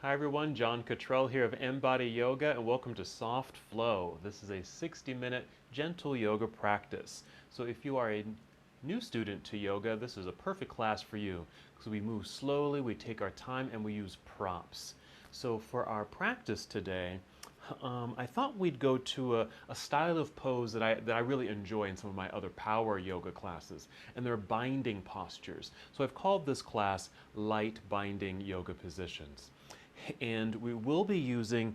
Hi everyone, John Cottrell here of MBODY Yoga, and welcome to Soft Flow. This is a 60-minute gentle yoga practice. So if you are a new student to yoga, this is a perfect class for you because we move slowly, we take our time, and we use props. So for our practice today, I thought we'd go to a style of pose that I really enjoy in some of my other power yoga classes, and they're binding postures. So I've called this class Light Binding Yoga Positions. And we will be using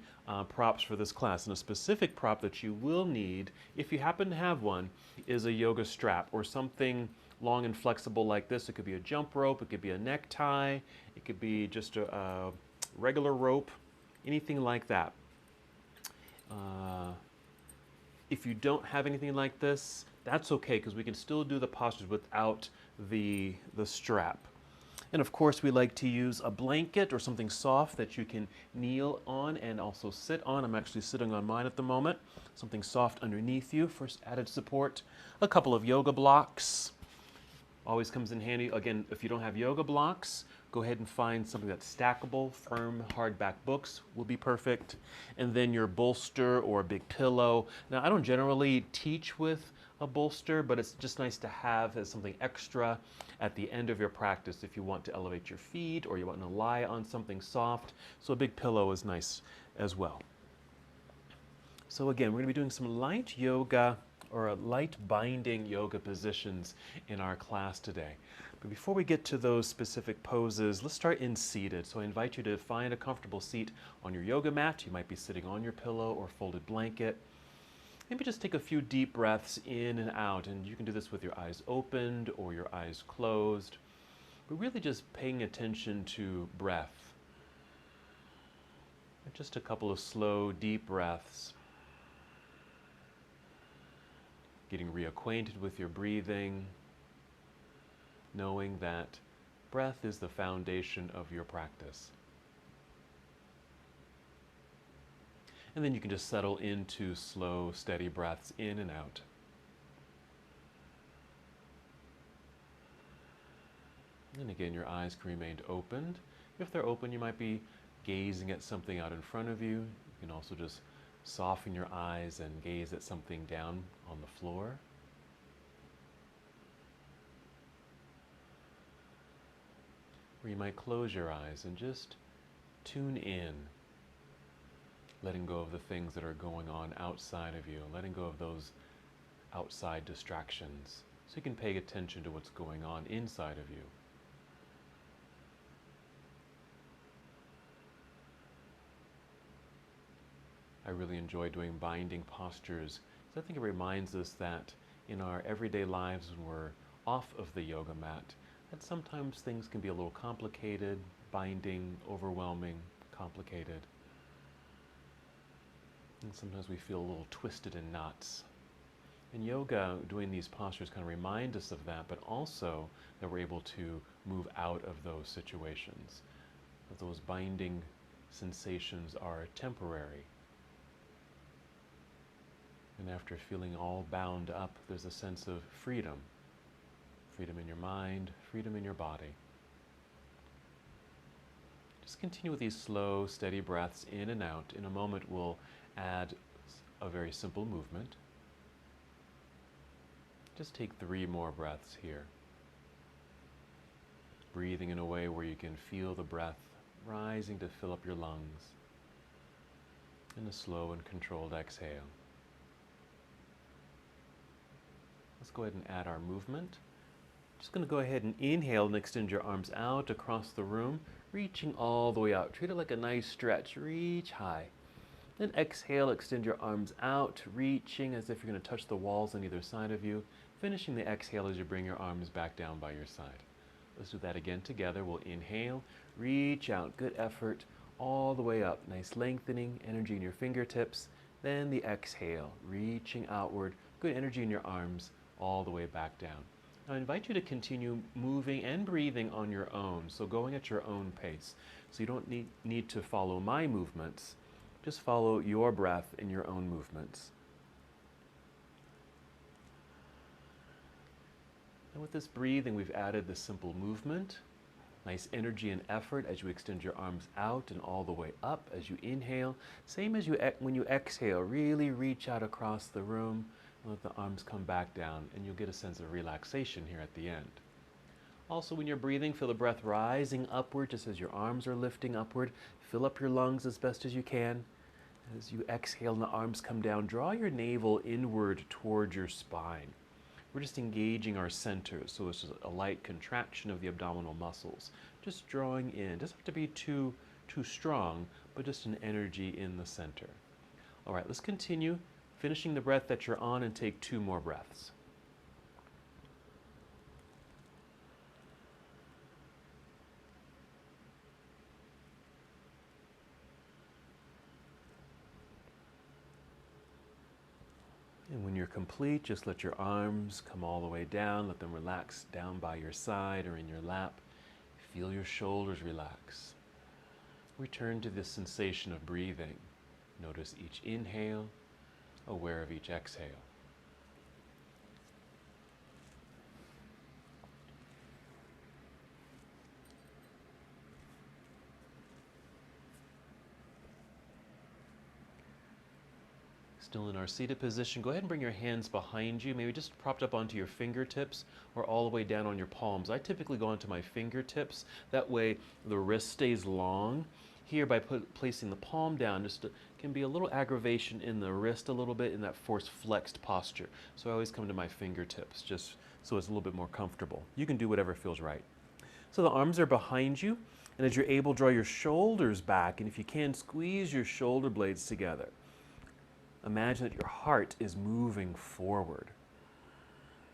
props for this class. And a specific prop that you will need, if you happen to have one, is a yoga strap or something long and flexible like this. It could be a jump rope, it could be a necktie, it could be just a regular rope, anything like that. If you don't have anything like this, that's okay because we can still do the postures without the strap. And of course, we like to use a blanket or something soft that you can kneel on and also sit on. I'm actually sitting on mine at the moment. Something soft underneath you for added support. A couple of yoga blocks. Always comes in handy. Again, if you don't have yoga blocks, go ahead and find something that's stackable. Firm hardback books will be perfect. And then your bolster or a big pillow. Now, I don't generally teach with a bolster, but it's just nice to have as something extra at the end of your practice if you want to elevate your feet or you want to lie on something soft. So a big pillow is nice as well. So again, we're going to be doing some light yoga or light binding yoga positions in our class today. But before we get to those specific poses, let's start in seated. So I invite you to find a comfortable seat on your yoga mat. You might be sitting on your pillow or folded blanket. Maybe just take a few deep breaths in and out, and you can do this with your eyes opened or your eyes closed, but really just paying attention to breath. And just a couple of slow, deep breaths. Getting reacquainted with your breathing, knowing that breath is the foundation of your practice. And then you can just settle into slow, steady breaths in and out. And again, your eyes can remain opened. If they're open, you might be gazing at something out in front of you. You can also just soften your eyes and gaze at something down on the floor. Or you might close your eyes and just tune in, letting go of the things that are going on outside of you, letting go of those outside distractions, so you can pay attention to what's going on inside of you. I really enjoy doing binding postures because I think it reminds us that in our everyday lives when we're off of the yoga mat, that sometimes things can be a little complicated, binding, overwhelming, complicated. And sometimes we feel a little twisted in knots. In yoga, doing these postures kind of remind us of that, but also that we're able to move out of those situations. That those binding sensations are temporary. And after feeling all bound up, there's a sense of freedom. Freedom in your mind, freedom in your body. Just continue with these slow, steady breaths in and out. In a moment, we'll add a very simple movement. Just take 3 more breaths here. Breathing in a way where you can feel the breath rising to fill up your lungs. And a slow and controlled exhale. Let's go ahead and add our movement. Just going to go ahead and inhale and extend your arms out across the room, reaching all the way out. Treat it like a nice stretch. Reach high. Then exhale, extend your arms out, reaching as if you're going to touch the walls on either side of you. Finishing the exhale as you bring your arms back down by your side. Let's do that again together. We'll inhale, reach out, good effort, all the way up. Nice lengthening, energy in your fingertips. Then the exhale, reaching outward, good energy in your arms, all the way back down. Now I invite you to continue moving and breathing on your own, so going at your own pace. So you don't need to follow my movements. Just follow your breath in your own movements. And with this breathing, we've added the simple movement. Nice energy and effort as you extend your arms out and all the way up as you inhale. Same as when you exhale, really reach out across the room and let the arms come back down, and you'll get a sense of relaxation here at the end. Also, when you're breathing, feel the breath rising upward just as your arms are lifting upward. Fill up your lungs as best as you can. As you exhale and the arms come down, draw your navel inward toward your spine. We're just engaging our centers, so it's just a light contraction of the abdominal muscles. Just drawing in. Doesn't have to be too strong, but just an energy in the center. All right, let's continue finishing the breath that you're on and take 2 more breaths. And when you're complete, just let your arms come all the way down. Let them relax down by your side or in your lap. Feel your shoulders relax. Return to this sensation of breathing. Notice each inhale, aware of each exhale. Still in our seated position, go ahead and bring your hands behind you, maybe just propped up onto your fingertips or all the way down on your palms. I typically go onto my fingertips. That way the wrist stays long. Here, by placing the palm down, can be a little aggravation in the wrist a little bit in that forced flexed posture. So I always come to my fingertips just so it's a little bit more comfortable. You can do whatever feels right. So the arms are behind you, and as you're able, draw your shoulders back, and if you can, squeeze your shoulder blades together. Imagine that your heart is moving forward.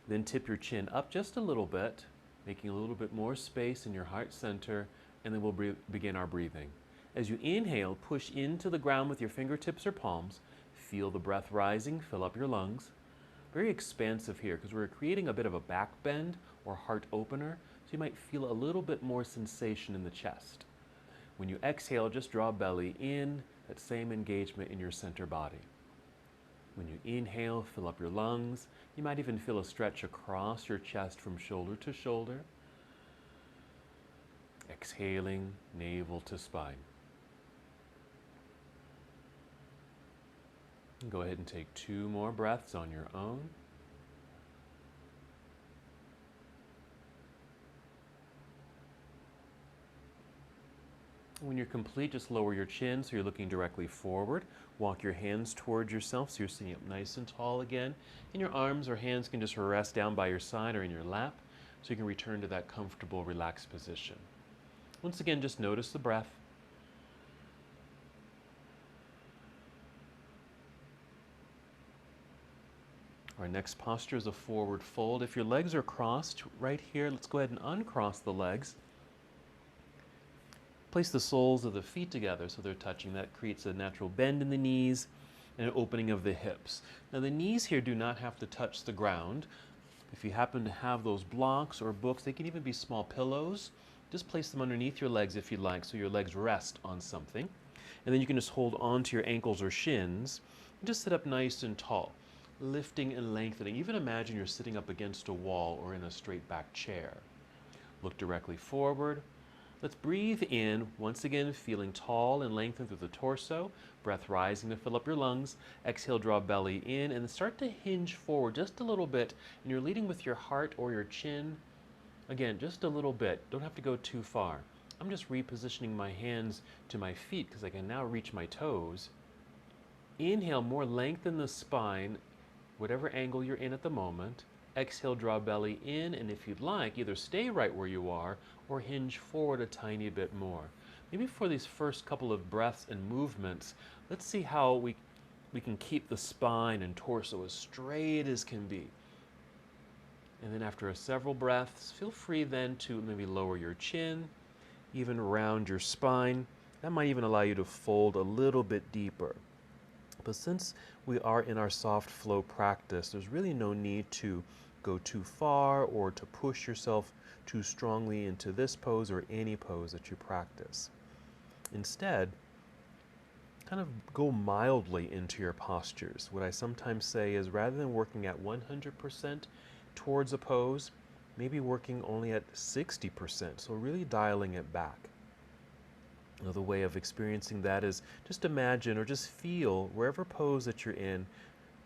Then tip your chin up just a little bit, making a little bit more space in your heart center, and then we'll begin our breathing. As you inhale, push into the ground with your fingertips or palms. Feel the breath rising, fill up your lungs. Very expansive here because we're creating a bit of a back bend or heart opener, so you might feel a little bit more sensation in the chest. When you exhale, just draw belly in, that same engagement in your center body. When you inhale, fill up your lungs. You might even feel a stretch across your chest from shoulder to shoulder. Exhaling, navel to spine. And go ahead and take 2 more breaths on your own. When you're complete, just lower your chin so you're looking directly forward. Walk your hands towards yourself so you're sitting up nice and tall again. And your arms or hands can just rest down by your side or in your lap so you can return to that comfortable, relaxed position. Once again, just notice the breath. Our next posture is a forward fold. If your legs are crossed right here, let's go ahead and uncross the legs. Place the soles of the feet together so they're touching. That creates a natural bend in the knees and an opening of the hips. Now the knees here do not have to touch the ground. If you happen to have those blocks or books, they can even be small pillows. Just place them underneath your legs if you'd like so your legs rest on something. And then you can just hold on to your ankles or shins and just sit up nice and tall, lifting and lengthening. Even imagine you're sitting up against a wall or in a straight back chair. Look directly forward. Let's breathe in, once again feeling tall and lengthened through the torso, breath rising to fill up your lungs. Exhale, draw belly in, and then start to hinge forward just a little bit, and you're leading with your heart or your chin. Again, just a little bit, don't have to go too far. I'm just repositioning my hands to my feet because I can now reach my toes. Inhale, more lengthen the spine, whatever angle you're in at the moment. Exhale, draw belly in, and if you'd like, either stay right where you are or hinge forward a tiny bit more. Maybe for these first couple of breaths and movements, let's see how we can keep the spine and torso as straight as can be. And then after several breaths, feel free then to maybe lower your chin, even round your spine. That might even allow you to fold a little bit deeper. But since we are in our soft flow practice, there's really no need to go too far or to push yourself too strongly into this pose or any pose that you practice. Instead, kind of go mildly into your postures. What I sometimes say is rather than working at 100% towards a pose, maybe working only at 60%. So really dialing it back. Another way of experiencing that is just imagine or just feel wherever pose that you're in,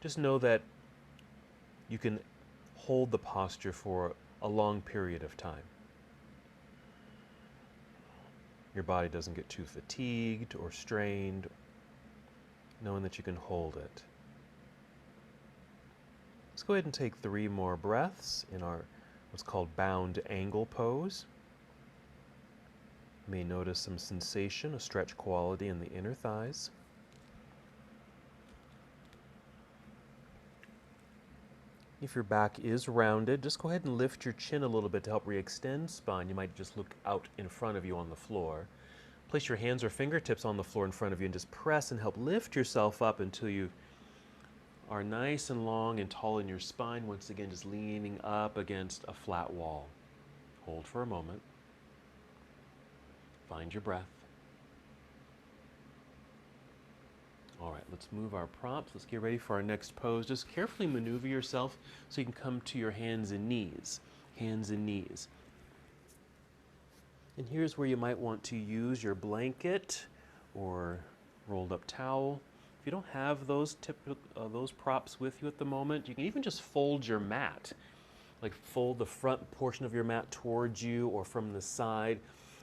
just know that you can hold the posture for a long period of time. Your body doesn't get too fatigued or strained, knowing that you can hold it. Let's go ahead and take 3 more breaths in our what's called bound angle pose. You may notice some sensation, a stretch quality in the inner thighs. If your back is rounded, just go ahead and lift your chin a little bit to help re-extend spine. You might just look out in front of you on the floor. Place your hands or fingertips on the floor in front of you and just press and help lift yourself up until you are nice and long and tall in your spine. Once again, just leaning up against a flat wall. Hold for a moment. Find your breath. All right, let's move our props. Let's get ready for our next pose. Just carefully maneuver yourself so you can come to your hands and knees. Hands and knees. And here's where you might want to use your blanket or rolled up towel. If you don't have those props with you at the moment, you can even just fold your mat. Like fold the front portion of your mat towards you or from the side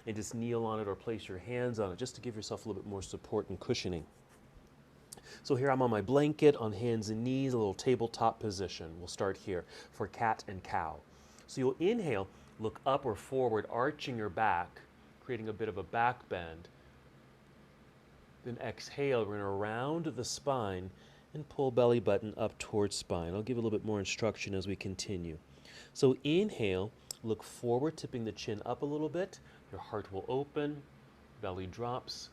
and just kneel on it or place your hands on it just to give yourself a little bit more support and cushioning. So here I'm on my blanket, on hands and knees, a little tabletop position. We'll start here for cat and cow. So you'll inhale, look up or forward, arching your back, creating a bit of a back bend. Then exhale, we're going to round the spine and pull belly button up towards spine. I'll give a little bit more instruction as we continue. So inhale, look forward, tipping the chin up a little bit. Your heart will open, belly drops,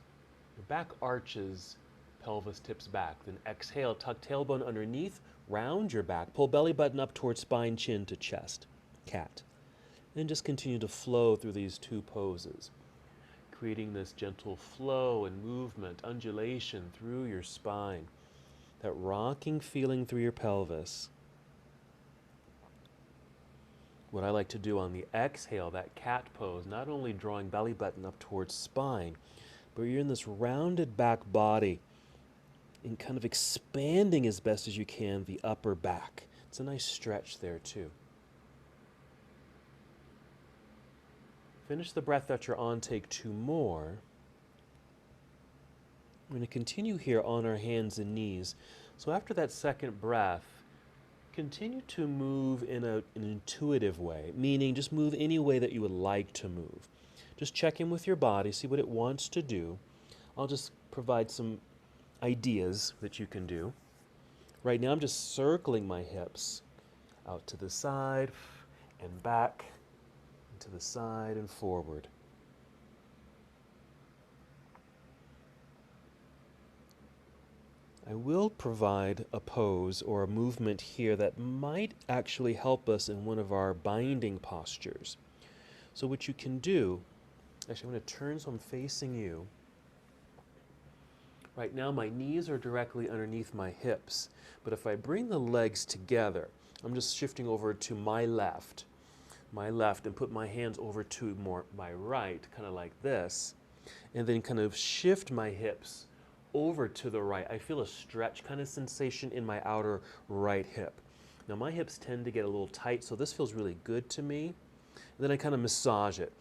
your back arches, pelvis tips back. Then exhale, tuck tailbone underneath, round your back, pull belly button up towards spine, chin to chest, cat. And just continue to flow through these 2 poses, creating this gentle flow and movement, undulation through your spine, that rocking feeling through your pelvis. What I like to do on the exhale, that cat pose, not only drawing belly button up towards spine, but you're in this rounded back body, and kind of expanding as best as you can the upper back. It's a nice stretch there too. Finish the breath that you're on, take 2 more. We're going to continue here on our hands and knees. So after that second breath, continue to move in an intuitive way, meaning just move any way that you would like to move. Just check in with your body, see what it wants to do. I'll just provide some ideas that you can do. Right now I'm just circling my hips out to the side and back, and to the side and forward. I will provide a pose or a movement here that might actually help us in one of our binding postures. So what you can do, actually I'm going to turn so I'm facing you. Right now my knees are directly underneath my hips, but if I bring the legs together, I'm just shifting over to my left, and put my hands over to my right, kind of like this, and then kind of shift my hips over to the right. I feel a stretch kind of sensation in my outer right hip. Now my hips tend to get a little tight, so this feels really good to me. And then I kind of massage it.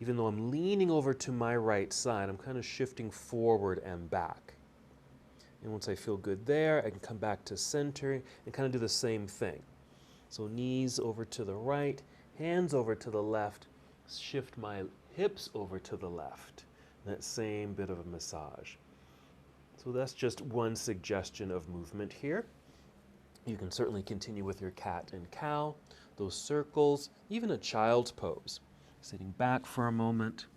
Even though I'm leaning over to my right side, I'm kind of shifting forward and back. And once I feel good there, I can come back to center and kind of do the same thing. So knees over to the right, hands over to the left, shift my hips over to the left. That same bit of a massage. So that's just one suggestion of movement here. You can certainly continue with your cat and cow, those circles, even a child's pose. Sitting back for a moment.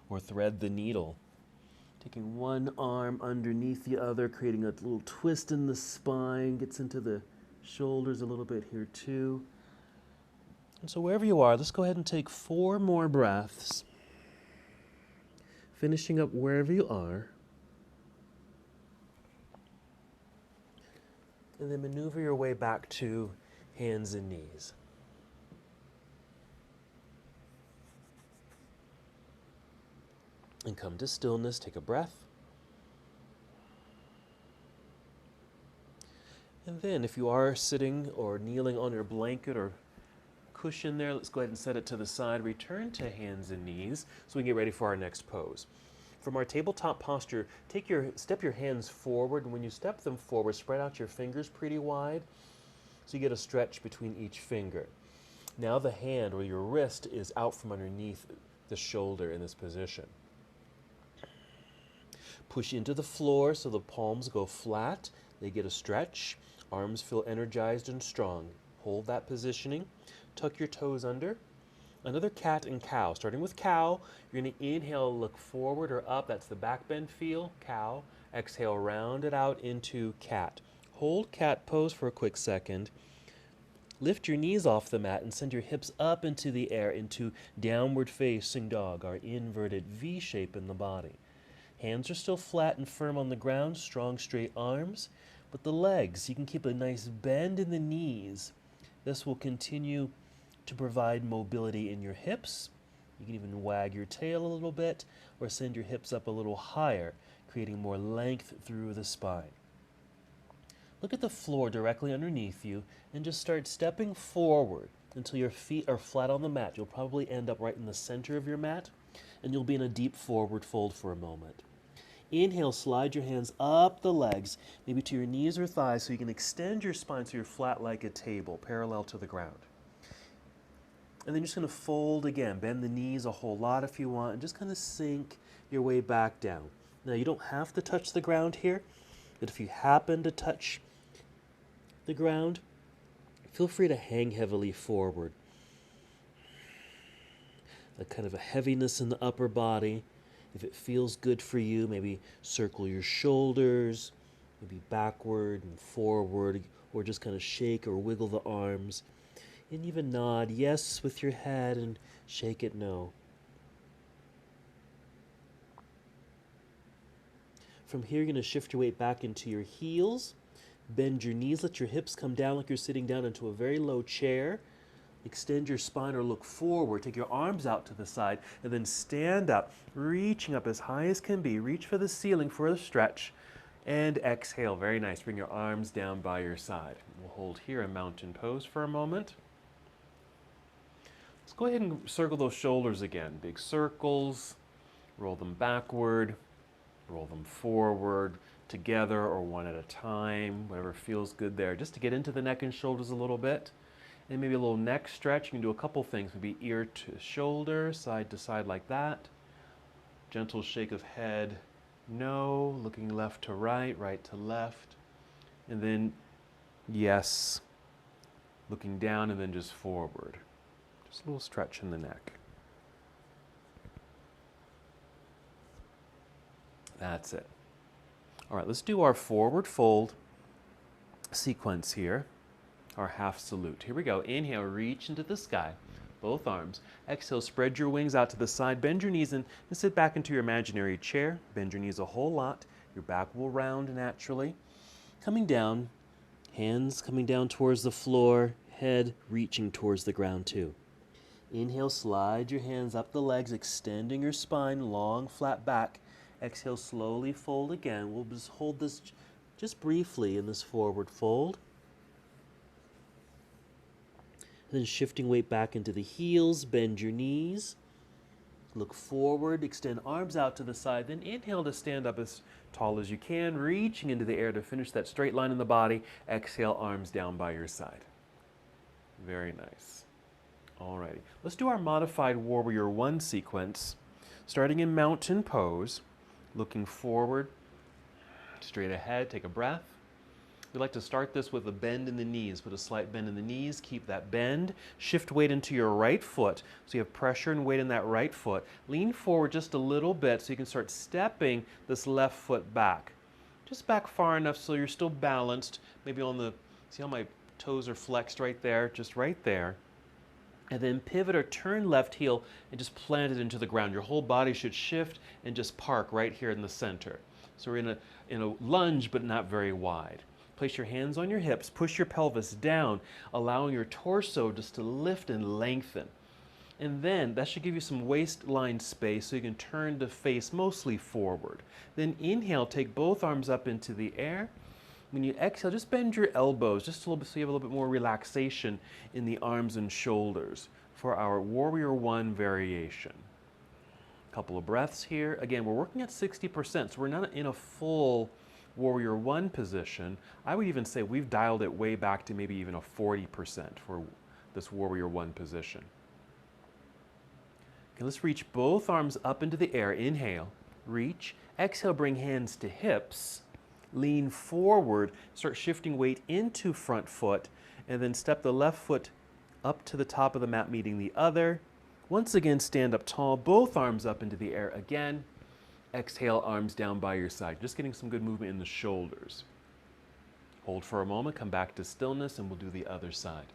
Or thread the needle. Taking one arm underneath the other, creating a little twist in the spine, gets into the shoulders a little bit here too. And so wherever you are, let's go ahead and take 4 more breaths. Finishing up wherever you are. and then maneuver your way back to hands and knees. And come to stillness, take a breath. And then if you are sitting or kneeling on your blanket or cushion there, let's go ahead and set it to the side. Return to hands and knees so we can get ready for our next pose. From our tabletop posture, step your hands forward, and when you step them forward, spread out your fingers pretty wide so you get a stretch between each finger. Now the hand or your wrist is out from underneath the shoulder in this position. Push into the floor so the palms go flat. They get a stretch. Arms feel energized and strong. Hold that positioning. Tuck your toes under. Another cat and cow. Starting with cow, you're going to inhale, look forward or up. That's the back bend feel, cow. Exhale, round it out into cat. Hold cat pose for a quick second. Lift your knees off the mat and send your hips up into the air into downward facing dog, our inverted V shape in the body. Hands are still flat and firm on the ground, strong straight arms, but the legs, you can keep a nice bend in the knees. This will continue to provide mobility in your hips. You can even wag your tail a little bit or send your hips up a little higher, creating more length through the spine. Look at the floor directly underneath you and just start stepping forward until your feet are flat on the mat. You'll probably end up right in the center of your mat, and you'll be in a deep forward fold for a moment. Inhale, slide your hands up the legs, maybe to your knees or thighs, so you can extend your spine so you're flat like a table, parallel to the ground. And then you're just going to fold again. Bend the knees a whole lot if you want, and just kind of sink your way back down. Now, you don't have to touch the ground here, but if you happen to touch the ground, feel free to hang heavily forward. A kind of a heaviness in the upper body. If it feels good for you, maybe circle your shoulders, maybe backward and forward, or just kind of shake or wiggle the arms. And even nod yes with your head and shake it no. From here, you're going to shift your weight back into your heels. Bend your knees, let your hips come down like you're sitting down into a very low chair. Extend your spine or look forward. Take your arms out to the side and then stand up, reaching up as high as can be. Reach for the ceiling for a stretch and exhale. Very nice. Bring your arms down by your side. We'll hold here in mountain pose for a moment. Let's go ahead and circle those shoulders again. Big circles. Roll them backward. Roll them forward together or one at a time. Whatever feels good there. Just to get into the neck and shoulders a little bit. And maybe a little neck stretch. You can do a couple things. Maybe ear to shoulder, side to side like that. Gentle shake of head, no. Looking left to right, right to left. And then yes. Looking down and then just forward. Just a little stretch in the neck. That's it. All right, let's do our forward fold sequence here. Our half salute. Here we go. Inhale, reach into the sky, both arms. Exhale, spread your wings out to the side, bend your knees in, and sit back into your imaginary chair. Bend your knees a whole lot. Your back will round naturally. Coming down, hands coming down towards the floor, head reaching towards the ground too. Inhale, slide your hands up the legs, extending your spine, long, flat back. Exhale, slowly fold again. We'll just hold this just briefly in this forward fold. Then shifting weight back into the heels, bend your knees, look forward, extend arms out to the side, then inhale to stand up as tall as you can, reaching into the air to finish that straight line in the body. Exhale, arms down by your side. Very nice. Alrighty, let's do our modified Warrior 1 sequence, starting in mountain pose, looking forward, straight ahead, take a breath. We like to start this with a bend in the knees. Put a slight bend in the knees, keep that bend. Shift weight into your right foot. So you have pressure and weight in that right foot. Lean forward just a little bit so you can start stepping this left foot back. Just back far enough so you're still balanced. Maybe on the, see how my toes are flexed right there? Just right there. And then pivot or turn left heel and just plant it into the ground. Your whole body should shift and just park right here in the center. So we're in a lunge, but not very wide. Place your hands on your hips, push your pelvis down, allowing your torso just to lift and lengthen. And then that should give you some waistline space so you can turn the face mostly forward. Then inhale, take both arms up into the air. When you exhale, just bend your elbows just a little bit so you have a little bit more relaxation in the arms and shoulders for our Warrior One variation. Couple of breaths here. Again, we're working at 60%, so we're not in a full Warrior One position. I would even say we've dialed it way back to maybe even a 40% for this Warrior One position. Okay, let's reach both arms up into the air. Inhale, reach. Exhale, bring hands to hips. Lean forward, start shifting weight into front foot, and then step the left foot up to the top of the mat, meeting the other. Once again, stand up tall, both arms up into the air again. Exhale, arms down by your side. Just getting some good movement in the shoulders. Hold for a moment, come back to stillness, and we'll do the other side.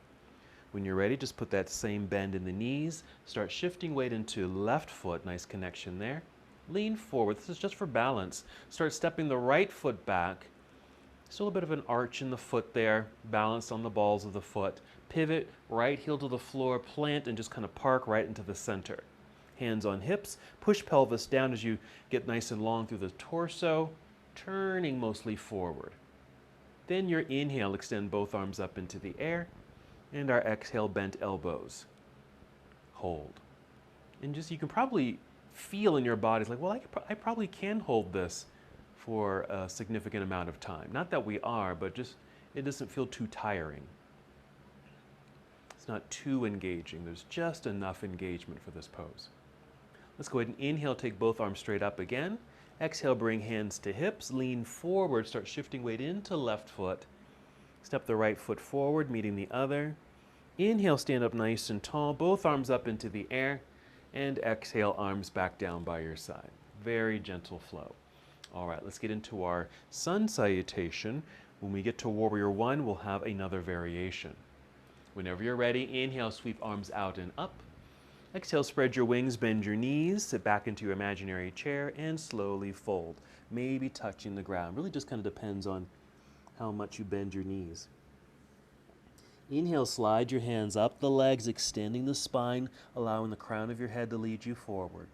When you're ready, just put that same bend in the knees. Start shifting weight into left foot. Nice connection there. Lean forward. This is just for balance. Start stepping the right foot back. Still a bit of an arch in the foot there, balanced on the balls of the foot. Pivot, right heel to the floor, plant, and just kind of park right into the center. Hands on hips. Push pelvis down as you get nice and long through the torso, turning mostly forward. Then your inhale, extend both arms up into the air, and our exhale, bent elbows. Hold. And just, you can probably feel in your body, it's like, well, I probably can hold this for a significant amount of time. Not that we are, but just, it doesn't feel too tiring. It's not too engaging. There's just enough engagement for this pose. Let's go ahead and inhale, take both arms straight up again. Exhale, bring hands to hips, lean forward, start shifting weight into left foot. Step the right foot forward, meeting the other. Inhale, stand up nice and tall, both arms up into the air, and exhale, arms back down by your side. Very gentle flow. All right, let's get into our sun salutation. When we get to Warrior One, we'll have another variation. Whenever you're ready, inhale, sweep arms out and up. Exhale, spread your wings, bend your knees, sit back into your imaginary chair, and slowly fold, maybe touching the ground. Really just kind of depends on how much you bend your knees. Inhale, slide your hands up the legs, extending the spine, allowing the crown of your head to lead you forward.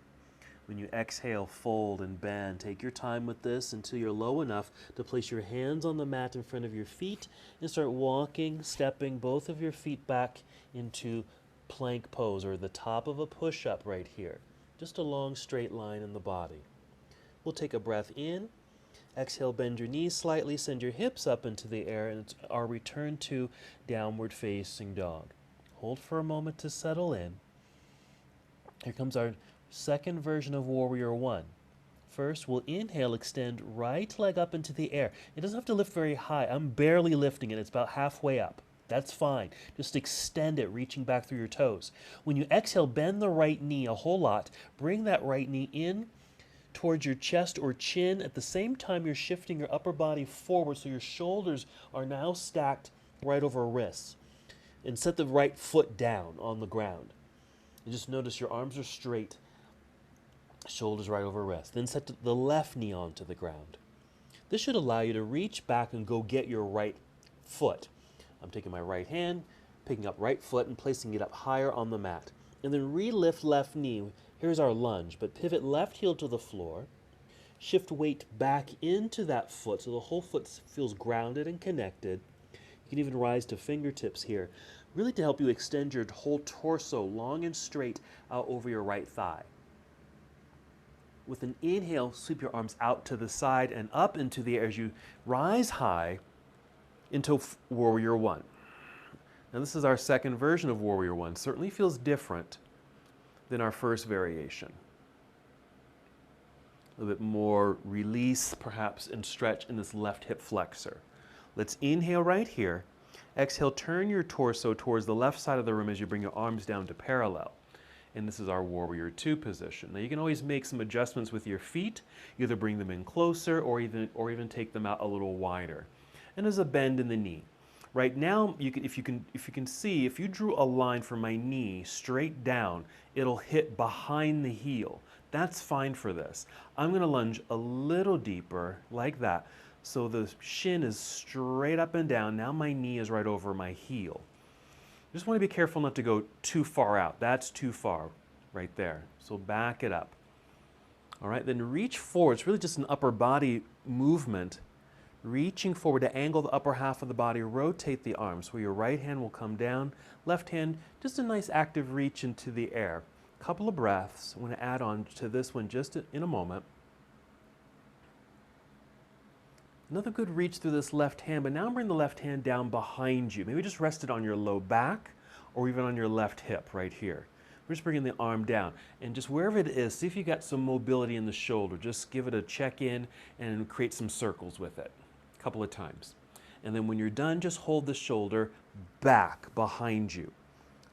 When you exhale, fold and bend. Take your time with this until you're low enough to place your hands on the mat in front of your feet and start walking, stepping both of your feet back into plank pose, or the top of a push-up right here. Just a long straight line in the body. We'll take a breath in. Exhale, bend your knees slightly, send your hips up into the air, and it's our return to downward facing dog. Hold for a moment to settle in. Here comes our second version of Warrior One. First, we'll inhale, extend right leg up into the air. It doesn't have to lift very high. I'm barely lifting it. It's about halfway up. That's fine. Just extend it, reaching back through your toes. When you exhale, bend the right knee a whole lot. Bring that right knee in towards your chest or chin. At the same time, you're shifting your upper body forward so your shoulders are now stacked right over wrists. And set the right foot down on the ground. And just notice your arms are straight, shoulders right over wrists. Then set the left knee onto the ground. This should allow you to reach back and go get your right foot. I'm taking my right hand, picking up right foot and placing it up higher on the mat. And then re-lift left knee. Here's our lunge, but pivot left heel to the floor. Shift weight back into that foot so the whole foot feels grounded and connected. You can even rise to fingertips here, really to help you extend your whole torso long and straight out over your right thigh. With an inhale, sweep your arms out to the side and up into the air as you rise high into Warrior One. Now this is our second version of Warrior One. Certainly feels different than our first variation. A little bit more release, perhaps, and stretch in this left hip flexor. Let's inhale right here. Exhale, turn your torso towards the left side of the room as you bring your arms down to parallel. And this is our Warrior Two position. Now you can always make some adjustments with your feet, either bring them in closer or even take them out a little wider. And there's a bend in the knee. Right now, if you can see, if you drew a line from my knee straight down, it'll hit behind the heel. That's fine for this. I'm going to lunge a little deeper, like that. So the shin is straight up and down. Now my knee is right over my heel. Just want to be careful not to go too far out. That's too far right there. So back it up. All right, then reach forward. It's really just an upper body movement. Reaching forward to angle the upper half of the body, rotate the arms. So your right hand will come down, left hand, just a nice active reach into the air. Couple of breaths. I'm going to add on to this one just in a moment. Another good reach through this left hand, but now bring the left hand down behind you. Maybe just rest it on your low back or even on your left hip right here. We're just bringing the arm down. And just wherever it is, see if you got some mobility in the shoulder. Just give it a check-in and create some circles with it a couple of times. And then when you're done, just hold the shoulder back behind you,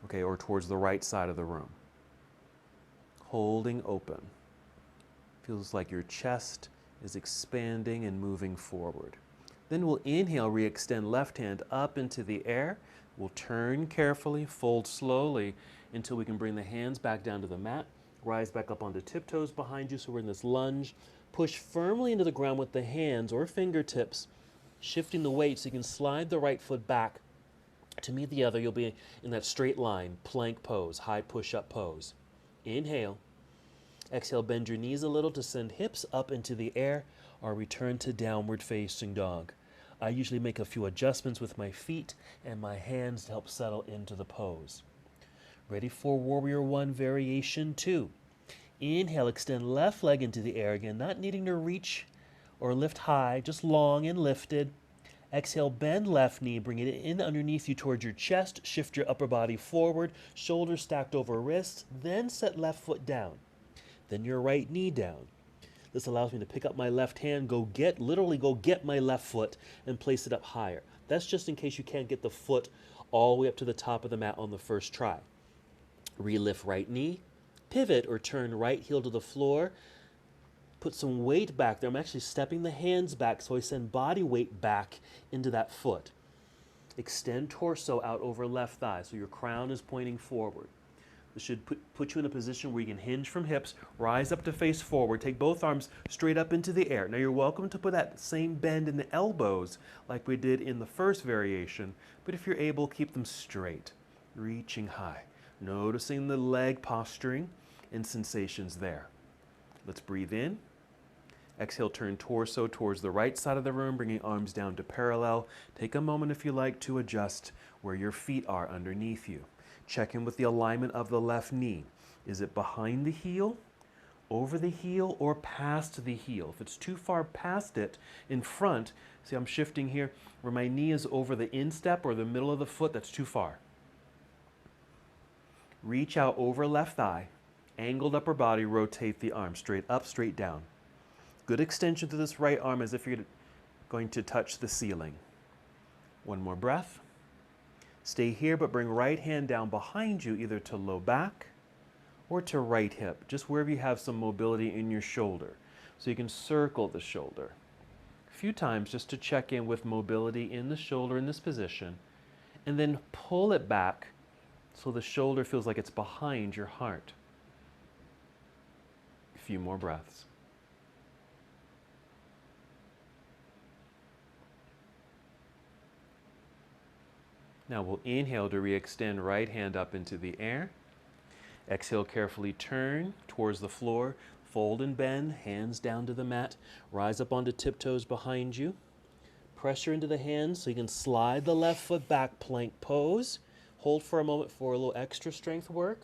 okay, or towards the right side of the room. Holding open. Feels like your chest is expanding and moving forward. Then we'll inhale, re-extend left hand up into the air. We'll turn carefully, fold slowly until we can bring the hands back down to the mat. Rise back up onto tiptoes behind you, so we're in this lunge. Push firmly into the ground with the hands or fingertips, shifting the weight so you can slide the right foot back to meet the other. You'll be in that straight line, plank pose, high push-up pose. Inhale. Exhale, bend your knees a little to send hips up into the air or return to downward facing dog. I usually make a few adjustments with my feet and my hands to help settle into the pose. Ready for Warrior One Variation 2. Inhale, extend left leg into the air again, not needing to reach or lift high, just long and lifted. Exhale, bend left knee, bring it in underneath you towards your chest, shift your upper body forward, shoulders stacked over wrists, then set left foot down. Then your right knee down. This allows me to pick up my left hand, literally go get my left foot and place it up higher. That's just in case you can't get the foot all the way up to the top of the mat on the first try. Relift right knee, pivot or turn right heel to the floor, put some weight back there. I'm actually stepping the hands back so I send body weight back into that foot. Extend torso out over left thigh so your crown is pointing forward. This should put you in a position where you can hinge from hips, rise up to face forward, take both arms straight up into the air. Now you're welcome to put that same bend in the elbows like we did in the first variation, but if you're able, keep them straight, reaching high, noticing the leg posturing and sensations there. Let's breathe in. Exhale, turn torso towards the right side of the room, bringing arms down to parallel. Take a moment if you like to adjust where your feet are underneath you. Check in with the alignment of the left knee. Is it behind the heel, over the heel, or past the heel? If it's too far past it, in front, see I'm shifting here, where my knee is over the instep or the middle of the foot, that's too far. Reach out over left thigh, angled upper body, rotate the arm, straight up, straight down. Good extension to this right arm as if you're going to touch the ceiling. One more breath. Stay here, but bring right hand down behind you, either to low back or to right hip, just wherever you have some mobility in your shoulder. So you can circle the shoulder a few times just to check in with mobility in the shoulder in this position, and then pull it back so the shoulder feels like it's behind your heart. A few more breaths. Now we'll inhale to re-extend right hand up into the air. Exhale, carefully turn towards the floor. Fold and bend, hands down to the mat. Rise up onto tiptoes behind you. Pressure into the hands so you can slide the left foot back, plank pose. Hold for a moment for a little extra strength work.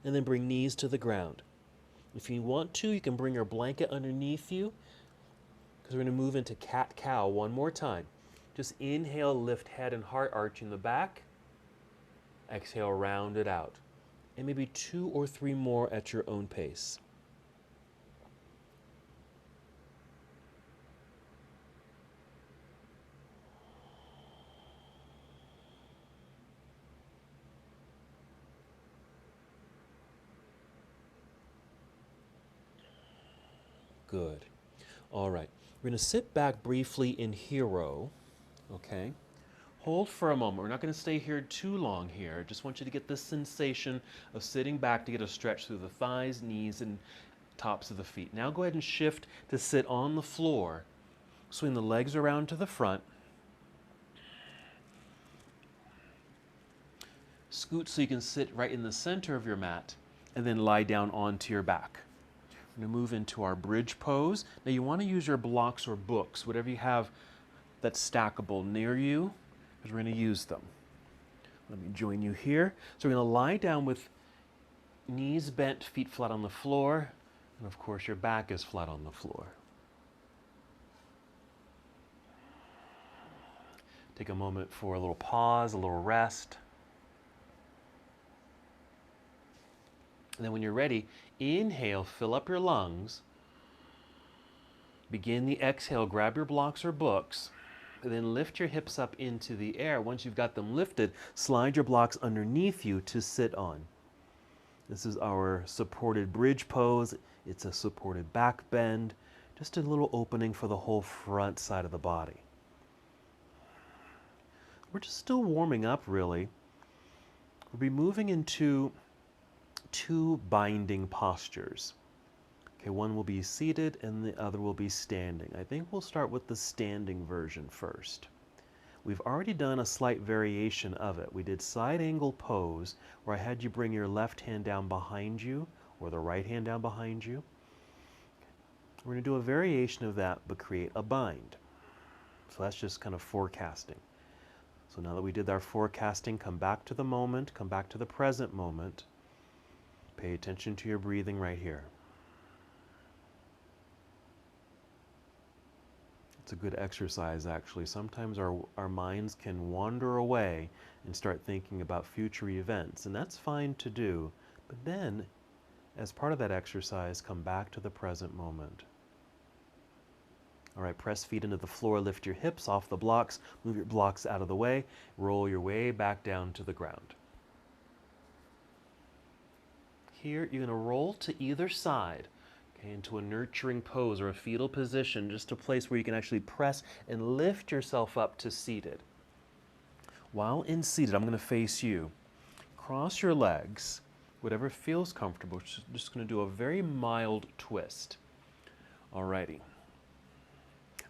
And then bring knees to the ground. If you want to, you can bring your blanket underneath you, because we're going to move into cat-cow one more time. Just inhale, lift head and heart, arching the back. Exhale, round it out. And maybe 2 or 3 more at your own pace. Good. All right. We're going to sit back briefly in hero. Okay. Hold for a moment. We're not going to stay here too long here. Just want you to get this sensation of sitting back to get a stretch through the thighs, knees, and tops of the feet. Now go ahead and shift to sit on the floor Swing the legs around to the front. Scoot so you can sit right in the center of your mat, and then lie down onto your back. We're going to move into our bridge pose. Now you want to use your blocks or books, whatever you have that's stackable near you, because we're going to use them. Let me join you here. So we're going to lie down with knees bent, feet flat on the floor, and of course your back is flat on the floor. Take a moment for a little pause, a little rest. And then when you're ready, inhale, fill up your lungs. Begin the exhale, grab your blocks or books, and then lift your hips up into the air. Once you've got them lifted, slide your blocks underneath you to sit on. This is our supported bridge pose. It's a supported back bend, just a little opening for the whole front side of the body. We're just still warming up, really. We'll be moving into two binding postures. Okay, one will be seated and the other will be standing. I think we'll start with the standing version first. We've already done a slight variation of it. We did side angle pose, where I had you bring your left hand down behind you or the right hand down behind you. We're going to do a variation of that, but create a bind. So that's just kind of forecasting. So now that we did our forecasting, come back to the moment, come back to the present moment. Pay attention to your breathing right here. It's a good exercise, actually. Sometimes our minds can wander away and start thinking about future events, and that's fine to do. But then, as part of that exercise, come back to the present moment. All right, press feet into the floor, lift your hips off the blocks, move your blocks out of the way, roll your way back down to the ground. Here, you're going to roll to either side, okay, into a nurturing pose or a fetal position, just a place where you can actually press and lift yourself up to seated. While in seated, I'm going to face you. Cross your legs, whatever feels comfortable. Just going to do a very mild twist. Alrighty.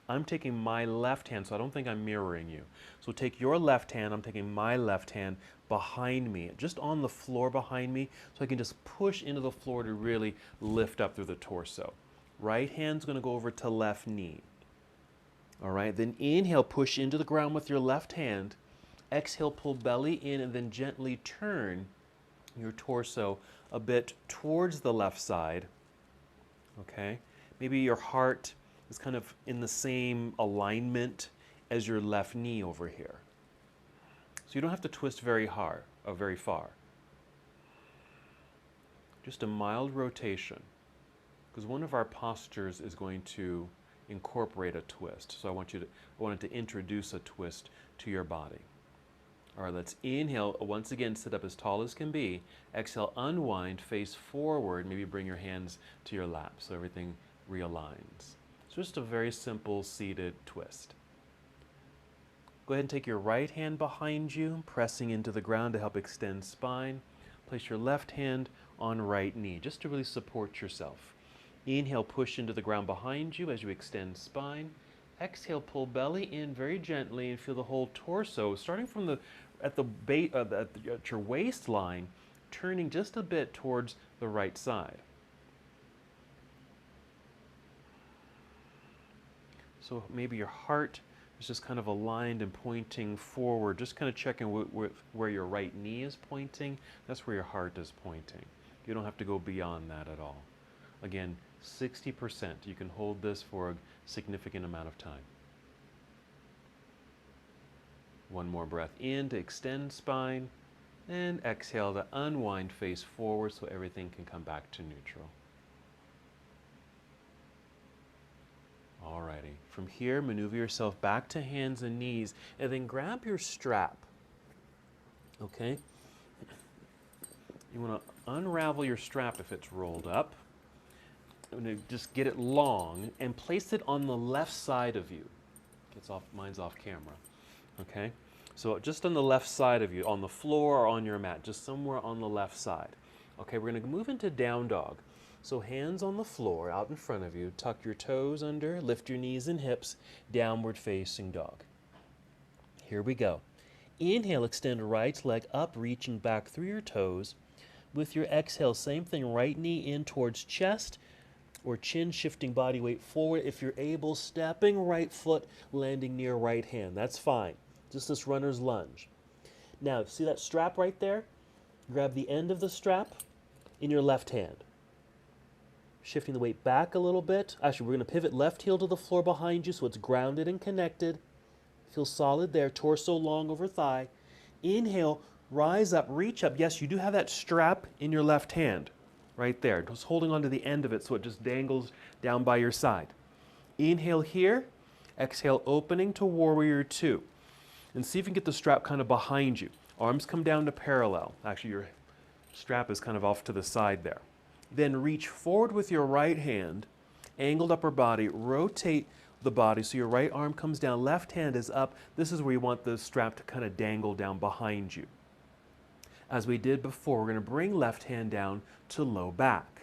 I'm taking my left hand, so I don't think I'm mirroring you. So take your left hand, I'm taking my left hand behind me, just on the floor behind me, so I can just push into the floor to really lift up through the torso. Right hand's going to go over to left knee. All right, then inhale, push into the ground with your left hand. Exhale, pull belly in, and then gently turn your torso a bit towards the left side. Okay, maybe your heart is kind of in the same alignment as your left knee over here. So you don't have to twist very hard or very far. Just a mild rotation, because one of our postures is going to incorporate a twist. So I wanted to introduce a twist to your body. All right, let's inhale. Once again, sit up as tall as can be. Exhale, unwind, face forward. Maybe bring your hands to your lap so everything realigns. It's just a very simple seated twist. Go ahead and take your right hand behind you, pressing into the ground to help extend spine. Place your left hand on right knee, just to really support yourself. Inhale, push into the ground behind you as you extend spine. Exhale, pull belly in very gently and feel the whole torso, starting from at your waistline, turning just a bit towards the right side. So maybe your heart is just kind of aligned and pointing forward, just kind of checking where your right knee is pointing. That's where your heart is pointing. You don't have to go beyond that at all. Again, 60%. You can hold this for a significant amount of time. One more breath in to extend spine, and exhale to unwind, face forward so everything can come back to neutral. Alrighty, from here, maneuver yourself back to hands and knees, and then grab your strap, okay? You want to unravel your strap if it's rolled up. I'm going to just get it long and place it on the left side of you. Mine's off camera, okay? So just on the left side of you, on the floor or on your mat, just somewhere on the left side. Okay, we're going to move into down dog. So hands on the floor out in front of you, tuck your toes under, lift your knees and hips, downward facing dog. Here we go. Inhale, extend right leg up, reaching back through your toes. With your exhale, same thing, right knee in towards chest or chin, shifting body weight forward. If you're able, stepping right foot, landing near right hand. That's fine. Just this runner's lunge. Now, see that strap right there? Grab the end of the strap in your left hand. Shifting the weight back a little bit. Actually, we're going to pivot left heel to the floor behind you so it's grounded and connected. Feel solid there, torso long over thigh. Inhale, rise up, reach up. Yes, you do have that strap in your left hand right there. Just holding onto the end of it so it just dangles down by your side. Inhale here. Exhale, opening to Warrior Two. And see if you can get the strap kind of behind you. Arms come down to parallel. Actually, your strap is kind of off to the side there. Then reach forward with your right hand, angled upper body, rotate the body so your right arm comes down, left hand is up. This is where you want the strap to kind of dangle down behind you. As we did before, we're going to bring left hand down to low back.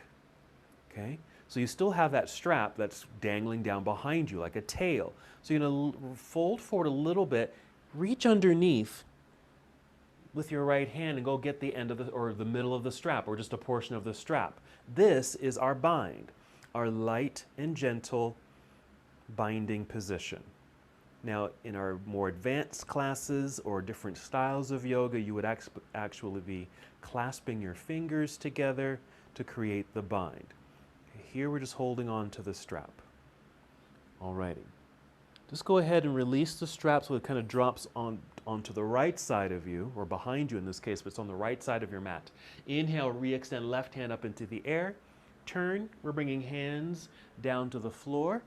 Okay? So you still have that strap that's dangling down behind you like a tail. So you're going to fold forward a little bit, reach underneath with your right hand and go get the end of the, or the middle of the strap, or just a portion of the strap. This is our bind, our light and gentle binding position. Now, in our more advanced classes or different styles of yoga, you would actually be clasping your fingers together to create the bind. Here we're just holding on to the strap. Alrighty. Just go ahead and release the strap so it kind of drops onto the right side of you, or behind you in this case, but it's on the right side of your mat. Inhale, re-extend left hand up into the air. Turn, we're bringing hands down to the floor.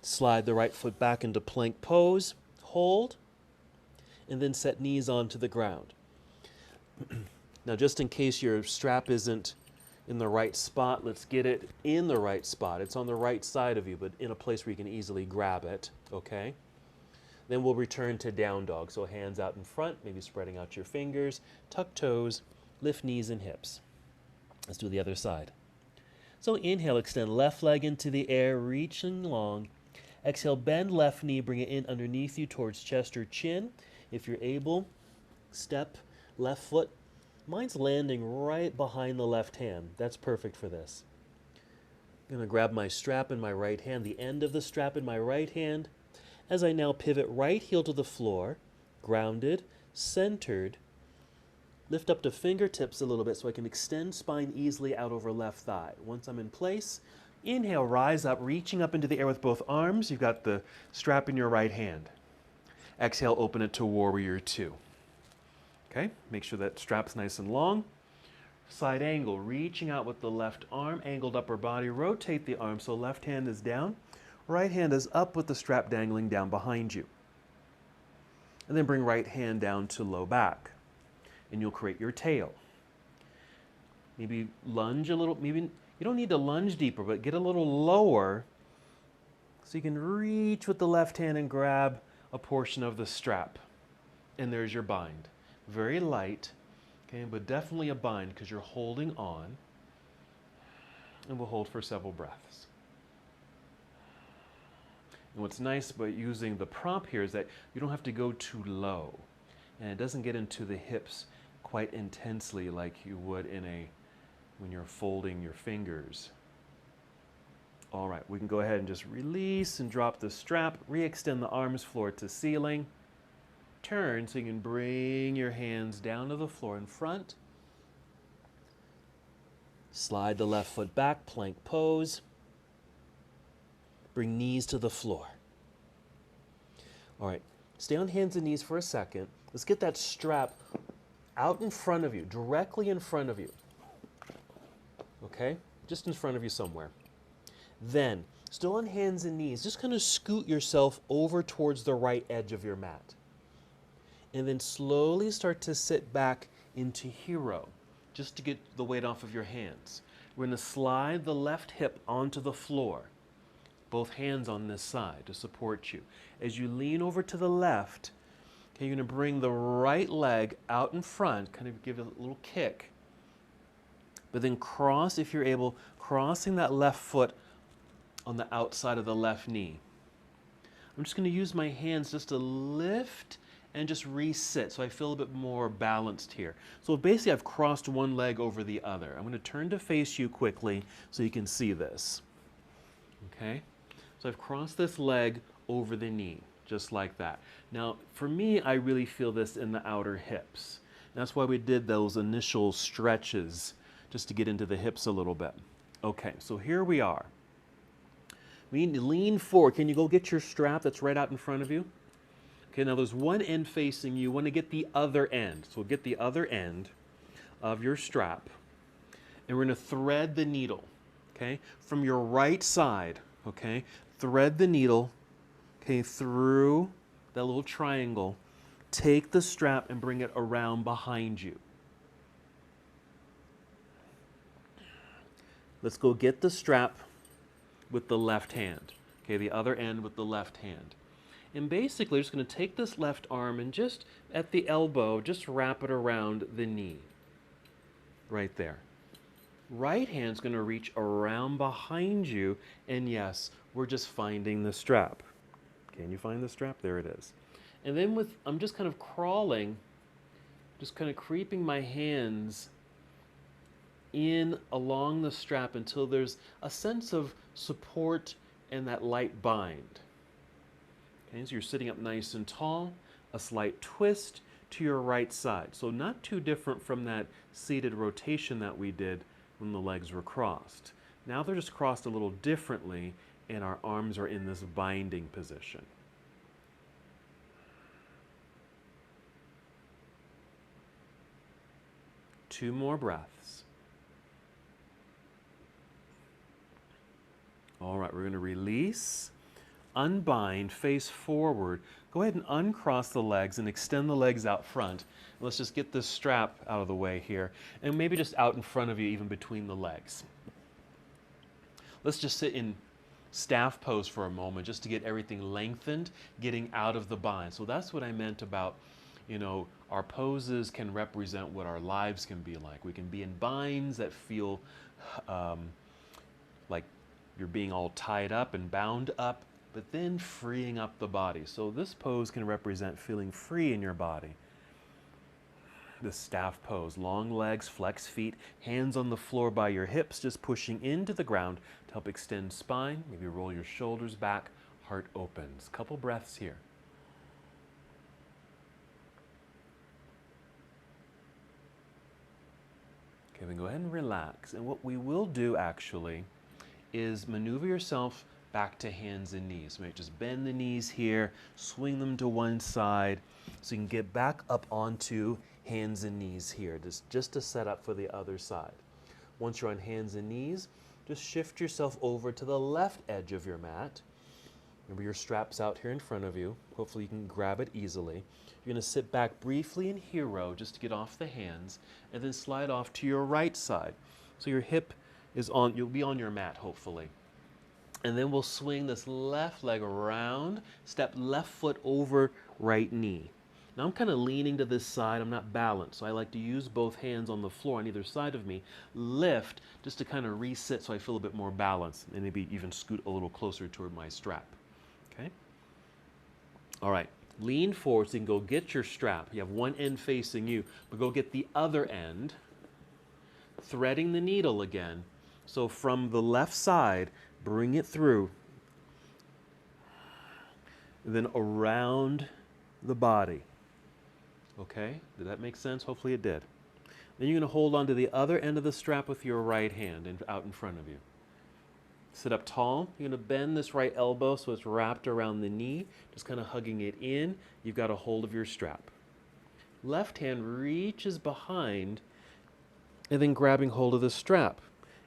Slide the right foot back into plank pose, hold, and then set knees onto the ground. Now, just in case your strap isn't in the right spot, let's get it in the right spot. It's on the right side of you, but in a place where you can easily grab it, okay? Then we'll return to down dog. So hands out in front, maybe spreading out your fingers, tuck toes, lift knees and hips. Let's do the other side. So inhale, extend left leg into the air, reaching long. Exhale, bend left knee, bring it in underneath you towards chest or chin. If you're able, step left foot. Mine's landing right behind the left hand. That's perfect for this. I'm going to grab my strap in my right hand, the end of the strap in my right hand, as I now pivot right heel to the floor, grounded, centered. Lift up to fingertips a little bit so I can extend spine easily out over left thigh. Once I'm in place, inhale, rise up, reaching up into the air with both arms. You've got the strap in your right hand. Exhale, open it to Warrior Two. Okay, make sure that strap's nice and long. Side angle, reaching out with the left arm, angled upper body, rotate the arm so left hand is down, right hand is up with the strap dangling down behind you. And then bring right hand down to low back, and you'll create your tail. Maybe lunge a little, maybe you don't need to lunge deeper, but get a little lower so you can reach with the left hand and grab a portion of the strap. And there's your bind. Very light, okay, but definitely a bind because you're holding on. And we'll hold for several breaths. And what's nice about using the prop here is that you don't have to go too low. And it doesn't get into the hips quite intensely like you would when you're folding your fingers. All right, we can go ahead and just release and drop the strap, re-extend the arms floor to ceiling. Turn so you can bring your hands down to the floor in front. Slide the left foot back, plank pose. Bring knees to the floor. All right, stay on hands and knees for a second. Let's get that strap out in front of you, directly in front of you. Okay, just in front of you somewhere. Then, still on hands and knees, just kind of scoot yourself over towards the right edge of your mat. And then slowly start to sit back into hero, just to get the weight off of your hands. We're going to slide the left hip onto the floor, both hands on this side to support you. As you lean over to the left, okay, you're going to bring the right leg out in front, kind of give it a little kick. But then cross, if you're able, crossing that left foot on the outside of the left knee. I'm just going to use my hands just to lift and just resit so I feel a bit more balanced here. So basically I've crossed one leg over the other. I'm going to turn to face you quickly so you can see this. Okay? So I've crossed this leg over the knee, just like that. Now, for me, I really feel this in the outer hips. That's why we did those initial stretches, just to get into the hips a little bit. Okay, so here we are. We need to lean forward. Can you go get your strap that's right out in front of you? Okay, now there's one end facing you. You want to get the other end. So get the other end of your strap. And we're going to thread the needle, okay, from your right side, okay? Thread the needle, okay, through that little triangle. Take the strap and bring it around behind you. Let's go get the strap with the left hand. Okay, the other end with the left hand. And basically, just going to take this left arm and just at the elbow, just wrap it around the knee. Right there. Right hand's going to reach around behind you, and yes, we're just finding the strap. Can you find the strap? There it is. And then I'm just kind of crawling, just kind of creeping my hands in along the strap until there's a sense of support and that light bind. Okay, so you're sitting up nice and tall, a slight twist to your right side. So not too different from that seated rotation that we did when the legs were crossed. Now they're just crossed a little differently and our arms are in this binding position. Two more breaths. All right, we're going to release, unbind, face forward. Go ahead and uncross the legs and extend the legs out front. Let's just get this strap out of the way here, and maybe just out in front of you, even between the legs. Let's just sit in staff pose for a moment just to get everything lengthened, getting out of the bind. So that's what I meant about, you know, our poses can represent what our lives can be like. We can be in binds that feel like you're being all tied up and bound up, but then freeing up the body. So this pose can represent feeling free in your body. The staff pose, long legs, flex feet, hands on the floor by your hips, just pushing into the ground to help extend spine. Maybe roll your shoulders back, heart opens. Couple breaths here. Okay, then go ahead and relax. And what we will do actually is maneuver yourself back to hands and knees. So just bend the knees here, swing them to one side so you can get back up onto hands and knees here, just to set up for the other side. Once you're on hands and knees, just shift yourself over to the left edge of your mat. Remember your strap's out here in front of you. Hopefully you can grab it easily. You're going to sit back briefly in hero just to get off the hands and then slide off to your right side. So your hip is on, you'll be on your mat hopefully. And then we'll swing this left leg around, step left foot over right knee. Now I'm kind of leaning to this side, I'm not balanced, so I like to use both hands on the floor on either side of me, lift just to kind of reset so I feel a bit more balanced and maybe even scoot a little closer toward my strap. Okay? All right, lean forward so you can go get your strap. You have one end facing you, but go get the other end, threading the needle again. So from the left side, bring it through, then around the body. Okay, did that make sense? Hopefully it did. Then you're going to hold on to the other end of the strap with your right hand and out in front of you. Sit up tall. You're going to bend this right elbow so it's wrapped around the knee, just kind of hugging it in. You've got a hold of your strap. Left hand reaches behind and then grabbing hold of the strap.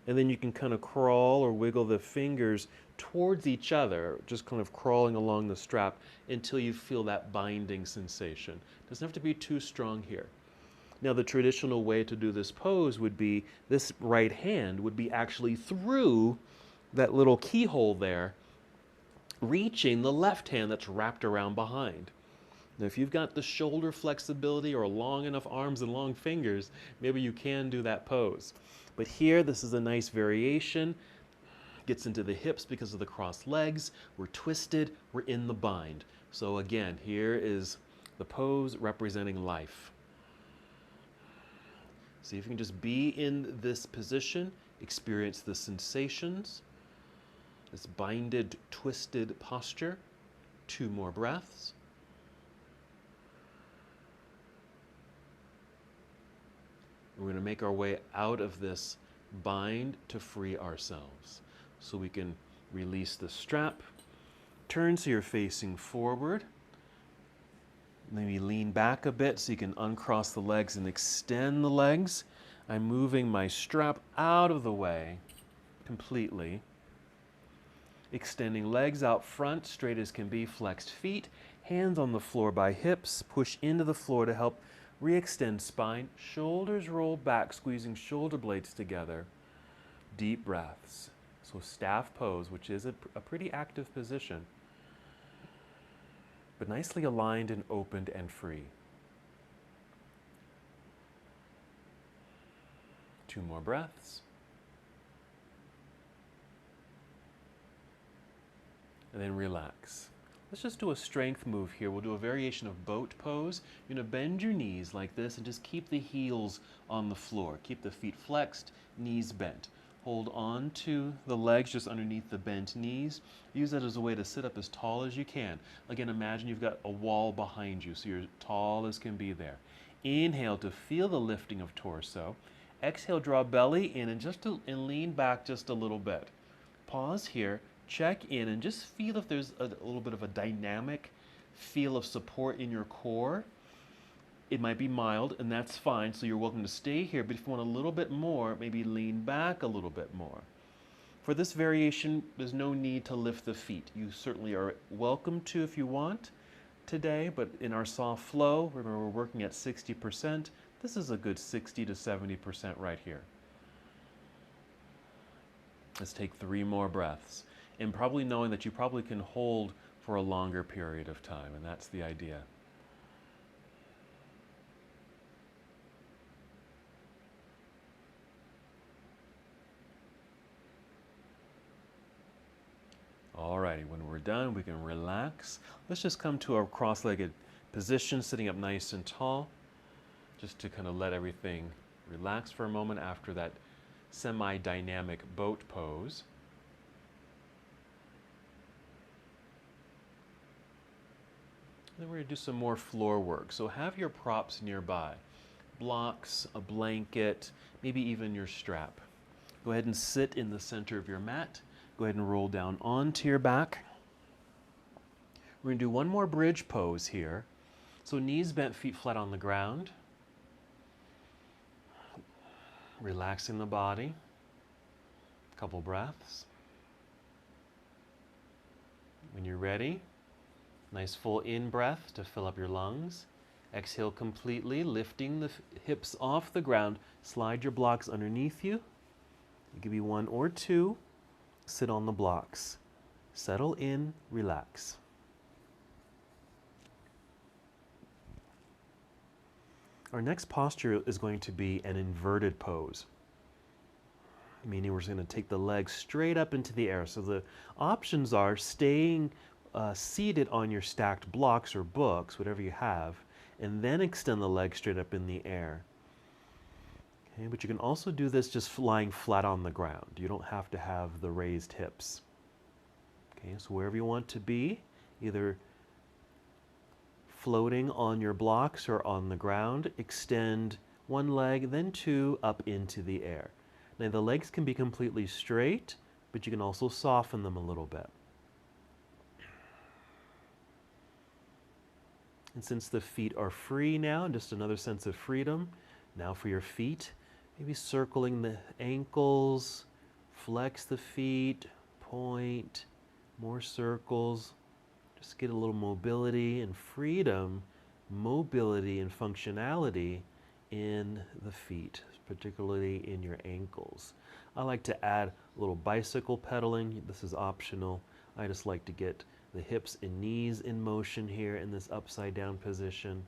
And then you can kind of crawl or wiggle the fingers towards each other, just kind of crawling along the strap until you feel that binding sensation. Doesn't have to be too strong here. Now the traditional way to do this pose would be this right hand would be actually through that little keyhole there, reaching the left hand that's wrapped around behind. Now, if you've got the shoulder flexibility or long enough arms and long fingers, maybe you can do that pose. But here, this is a nice variation. Gets into the hips because of the crossed legs. We're twisted, we're in the bind. So again, here is the pose representing life. See if you can just be in this position, experience the sensations, this binded, twisted posture. 2 more breaths. We're going to make our way out of this bind to free ourselves. So we can release the strap, turn so you're facing forward, maybe lean back a bit so you can uncross the legs and extend the legs. I'm moving my strap out of the way completely. Extending legs out front, straight as can be, flexed feet, hands on the floor by hips, push into the floor to help re-extend spine, shoulders roll back, squeezing shoulder blades together. Deep breaths. So staff pose, which is a pretty active position, but nicely aligned and opened and free. 2 more breaths. And then relax. Let's just do a strength move here. We'll do a variation of boat pose. You're going to bend your knees like this and just keep the heels on the floor. Keep the feet flexed, knees bent. Hold on to the legs just underneath the bent knees. Use that as a way to sit up as tall as you can. Again, imagine you've got a wall behind you, so you're tall as can be there. Inhale to feel the lifting of torso. Exhale, draw belly in and lean back just a little bit. Pause here. Check in and just feel if there's a little bit of a dynamic feel of support in your core. It might be mild, and that's fine, so you're welcome to stay here, but if you want a little bit more, maybe lean back a little bit more. For this variation, there's no need to lift the feet. You certainly are welcome to if you want today, but in our soft flow, remember we're working at 60%, this is a good 60 to 70% right here. Let's take 3 more breaths. And probably knowing that you probably can hold for a longer period of time, and that's the idea. Alrighty, when we're done, we can relax. Let's just come to our cross-legged position, sitting up nice and tall, just to kind of let everything relax for a moment after that semi-dynamic boat pose. Then we're going to do some more floor work. So have your props nearby. Blocks, a blanket, maybe even your strap. Go ahead and sit in the center of your mat. Go ahead and roll down onto your back. We're going to do one more bridge pose here. So knees bent, feet flat on the ground. Relaxing the body. A couple breaths. When you're ready, nice full in-breath to fill up your lungs. Exhale completely, lifting the hips off the ground. Slide your blocks underneath you. I'll give you 1 or 2. Sit on the blocks. Settle in, relax. Our next posture is going to be an inverted pose, meaning we're just going to take the legs straight up into the air. So the options are staying seated on your stacked blocks or books, whatever you have, and then extend the legs straight up in the air. Okay, but you can also do this just lying flat on the ground. You don't have to have the raised hips. Okay, so wherever you want to be, either floating on your blocks or on the ground, extend 1 leg, then 2 up into the air. Now the legs can be completely straight, but you can also soften them a little bit. And since the feet are free now, just another sense of freedom, now for your feet, maybe circling the ankles, flex the feet, point, more circles. Just get a little mobility and freedom, mobility and functionality in the feet, particularly in your ankles. I like to add a little bicycle pedaling. This is optional. I just like to get the hips and knees in motion here in this upside down position.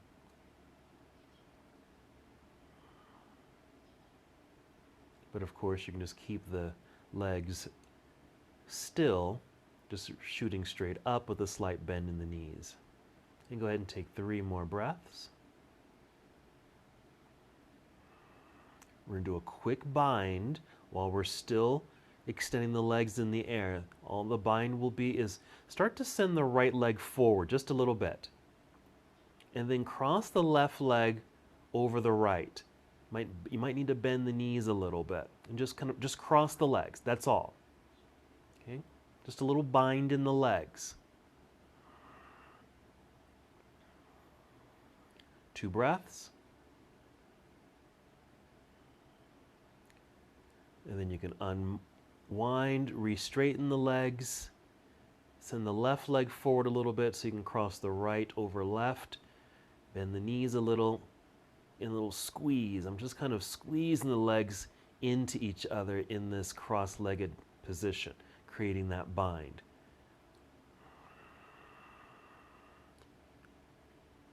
But of course, you can just keep the legs still, just shooting straight up with a slight bend in the knees. And go ahead and take 3 more breaths. We're going to do a quick bind while we're still extending the legs in the air. All the bind will be is start to send the right leg forward just a little bit. And then cross the left leg over the right. You might need to bend the knees a little bit and just cross the legs. That's all. Okay? Just a little bind in the legs. 2 breaths. And then you can unwind, re-straighten the legs. Send the left leg forward a little bit so you can cross the right over left. Bend the knees a little. In a little squeeze. I'm just kind of squeezing the legs into each other in this cross-legged position, creating that bind.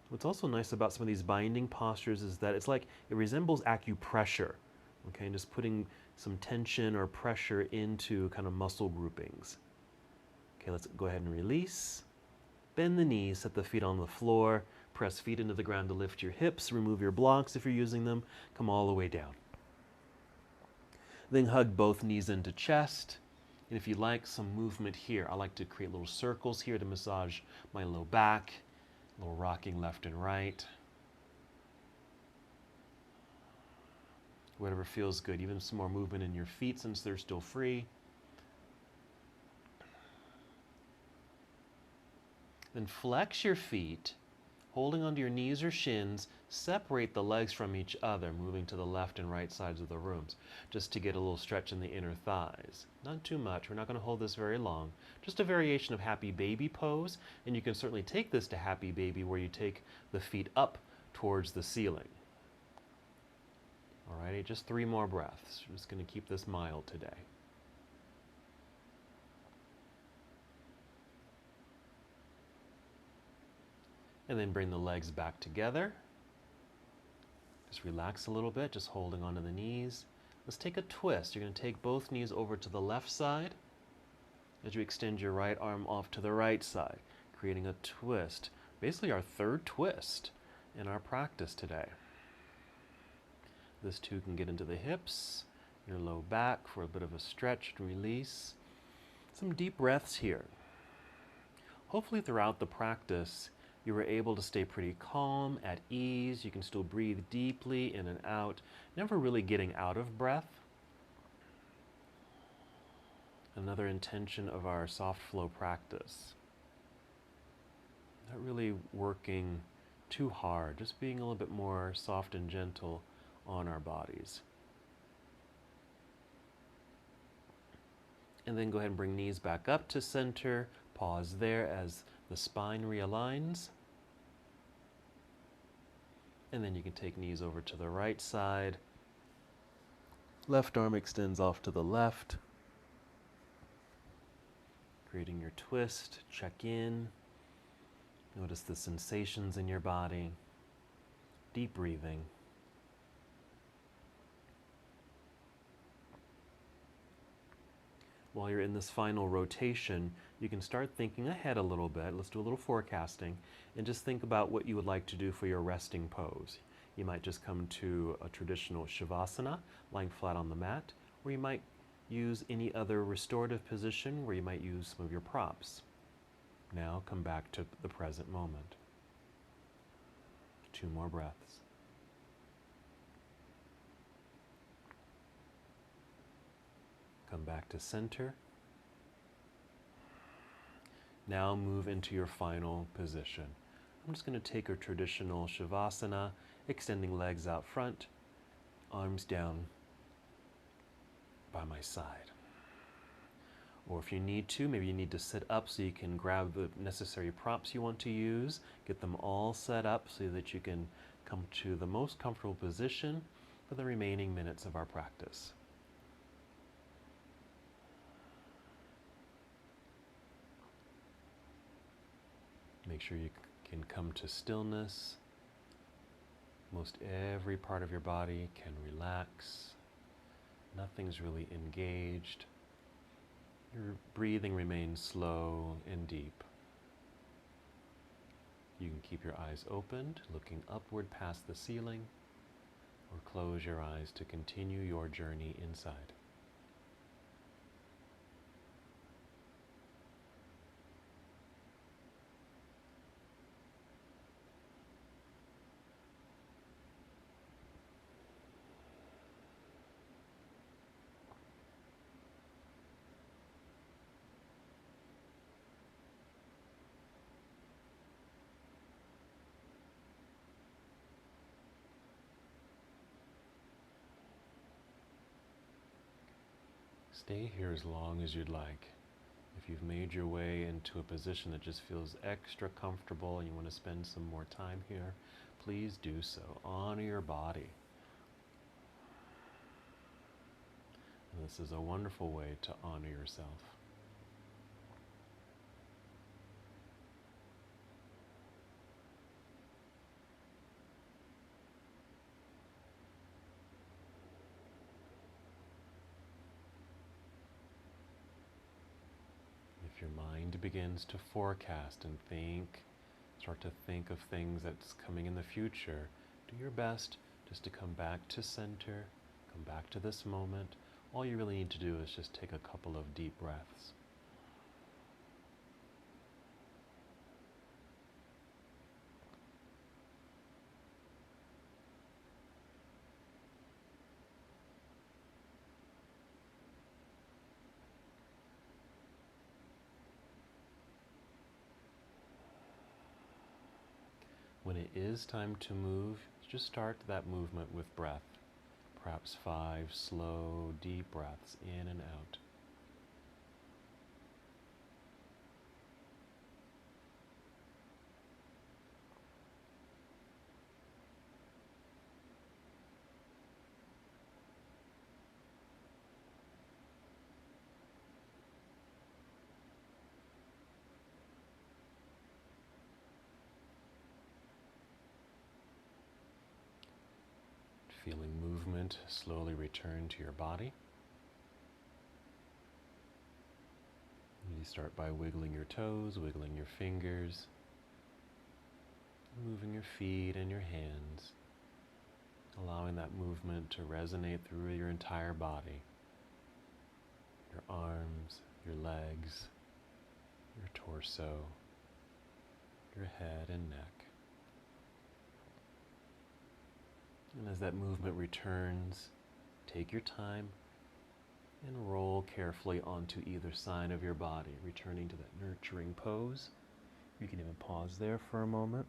What's also nice about some of these binding postures is that it's like it resembles acupressure, okay, and just putting some tension or pressure into kind of muscle groupings. Okay, let's go ahead and release. Bend the knees, set the feet on the floor. Press feet into the ground to lift your hips. Remove your blocks if you're using them. Come all the way down. Then hug both knees into chest. And if you like some movement here, I like to create little circles here to massage my low back. A little rocking left and right. Whatever feels good. Even some more movement in your feet since they're still free. Then flex your feet. Holding onto your knees or shins, separate the legs from each other, moving to the left and right sides of the rooms, just to get a little stretch in the inner thighs. Not too much. We're not going to hold this very long. Just a variation of happy baby pose, and you can certainly take this to happy baby where you take the feet up towards the ceiling. Alrighty, just 3 more breaths. We're just going to keep this mild today. And then bring the legs back together. Just relax a little bit, just holding onto the knees. Let's take a twist. You're going to take both knees over to the left side as you extend your right arm off to the right side, creating a twist. Basically our 3rd twist in our practice today. This too can get into the hips, your low back for a bit of a stretch and release. Some deep breaths here. Hopefully throughout the practice, you were able to stay pretty calm, at ease. You can still breathe deeply in and out, never really getting out of breath. Another intention of our soft flow practice. Not really working too hard, just being a little bit more soft and gentle on our bodies. And then go ahead and bring knees back up to center. Pause there as the spine realigns. And then you can take knees over to the right side. Left arm extends off to the left. Creating your twist, check in. Notice the sensations in your body. Deep breathing. While you're in this final rotation, you can start thinking ahead a little bit. Let's do a little forecasting and just think about what you would like to do for your resting pose. You might just come to a traditional Shavasana, lying flat on the mat, or you might use any other restorative position where you might use some of your props. Now come back to the present moment. 2 more breaths. Come back to center. Now move into your final position. I'm just going to take a traditional Shavasana, extending legs out front, arms down by my side. Or if you need to, maybe you need to sit up so you can grab the necessary props you want to use, get them all set up so that you can come to the most comfortable position for the remaining minutes of our practice. Make sure you can come to stillness. Most every part of your body can relax. Nothing's really engaged. Your breathing remains slow and deep. You can keep your eyes opened, looking upward past the ceiling, or close your eyes to continue your journey inside. Stay here as long as you'd like. If you've made your way into a position that just feels extra comfortable and you want to spend some more time here, please do so. Honor your body. And this is a wonderful way to honor yourself. If your mind begins to forecast and start to think of things that's coming in the future, do your best just to come back to center, come back to this moment. All you really need to do is just take a couple of deep breaths. When it is time to move, just start that movement with breath. Perhaps 5 slow, deep breaths in and out. Feeling movement slowly return to your body. You start by wiggling your toes, wiggling your fingers, moving your feet and your hands, allowing that movement to resonate through your entire body. Your arms, your legs, your torso, your head and neck. And as that movement returns, take your time and roll carefully onto either side of your body, returning to that nurturing pose. You can even pause there for a moment.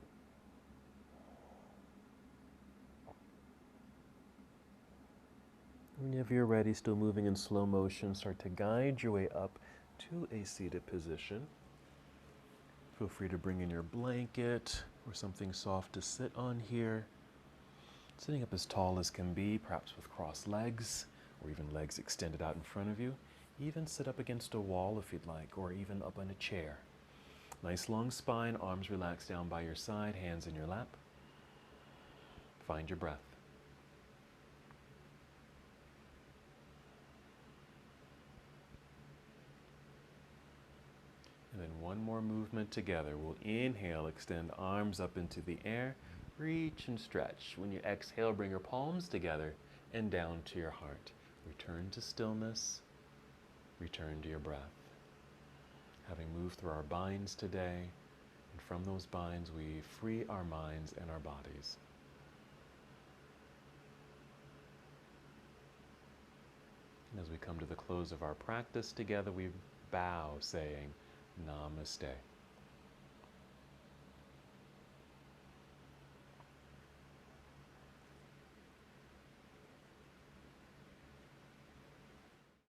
Whenever you're ready, still moving in slow motion, start to guide your way up to a seated position. Feel free to bring in your blanket or something soft to sit on here. Sitting up as tall as can be, perhaps with crossed legs, or even legs extended out in front of you. Even sit up against a wall if you'd like, or even up on a chair. Nice long spine, arms relaxed down by your side, hands in your lap. Find your breath. And then one more movement together. We'll inhale, extend arms up into the air. Reach and stretch. When you exhale, bring your palms together and down to your heart. Return to stillness. Return to your breath. Having moved through our binds today, and from those binds we free our minds and our bodies. And as we come to the close of our practice together, we bow saying, Namaste.